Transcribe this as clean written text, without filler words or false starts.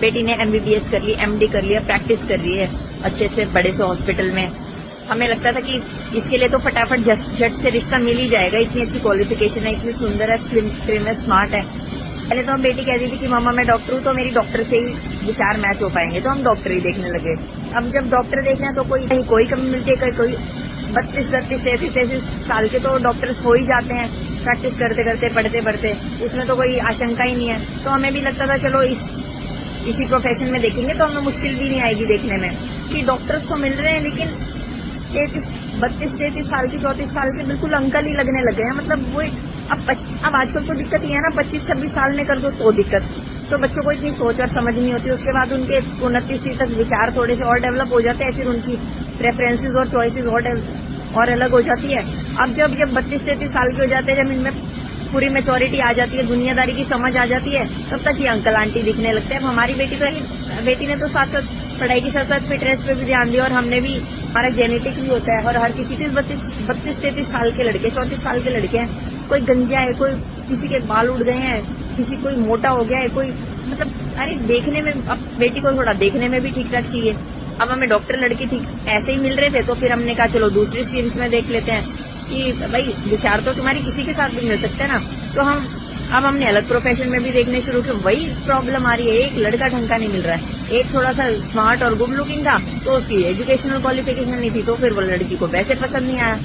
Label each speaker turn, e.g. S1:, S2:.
S1: बेटी ने MBBS कर ली, MD कर लिया, प्रैक्टिस कर रही है अच्छे से बड़े से हॉस्पिटल में। हमें लगता था कि इसके लिए तो फटाफट झट से रिश्ता मिल ही जाएगा, इतनी अच्छी क्वालिफिकेशन है, इतनी सुंदर है, स्लिम ट्रिम है, स्मार्ट है। पहले तो हम बेटी कहती थी कि मामा मैं डॉक्टर हूँ, तो मेरी डॉक्टर से ही विचार मैच हो पाएंगे, तो हम डॉक्टर ही देखने लगे। अब जब डॉक्टर देखना है तो कोई कमी मिलती है, कोई 32-33 साल के तो डॉक्टर्स हो ही जाते हैं प्रैक्टिस करते करते, पढ़ते पढ़ते, इसमें तो कोई आशंका ही नहीं है। तो हमें भी लगता था चलो इसी प्रोफेशन में देखेंगे तो हमें मुश्किल भी नहीं आएगी देखने में कि डॉक्टर्स तो मिल रहे हैं, लेकिन 32-33 साल की 34 साल के बिल्कुल अंकल ही लगने लगे हैं। मतलब वो अब आजकल तो दिक्कत ये है ना, 25-26 साल में कर दो तो दिक्कत, तो बच्चों को इतनी सोच और समझ नहीं होती। उसके बाद उनके 29 तक विचार थोड़े से और डेवलप हो जाते हैं, फिर उनकी प्रेफरेंसेस और चॉइसेस और अलग हो जाती है। अब जब 32-33 साल के हो जाते हैं, जब इनमें पूरी मैच्योरिटी आ जाती है, दुनियादारी की समझ आ जाती है, तब तक ये अंकल आंटी दिखने लगते हैं। अब हमारी बेटी ने तो साथ साथ पढ़ाई के साथ साथ फिटनेस पे भी ध्यान दिया, और हमने भी, हमारा जेनेटिक भी होता है, और हर किसी 32-33 साल के लड़के, 34 साल के लड़के हैं, कोई गंजा है, कोई किसी के बाल उड़ गए हैं, किसी कोई मोटा हो गया है, कोई मतलब अरे देखने में, अब बेटी को थोड़ा देखने में भी ठीक ठाक चाहिए। अब हमें डॉक्टर लड़की ठीक ऐसे ही मिल रहे थे, तो फिर हमने कहा चलो दूसरी स्ट्रीम्स में देख लेते हैं कि भाई विचार तो तुम्हारी किसी के साथ भी मिल सकते हैं ना। तो अब हमने अलग प्रोफेशन में भी देखने शुरू किया। वही प्रॉब्लम आ रही है, एक लड़का ढंग का नहीं मिल रहा है, एक थोड़ा सा स्मार्ट और गुड लुकिंग था, तो उसकी एजुकेशनल क्वालिफिकेशन नहीं थी, तो फिर वो लड़की को वैसे पसंद नहीं आया।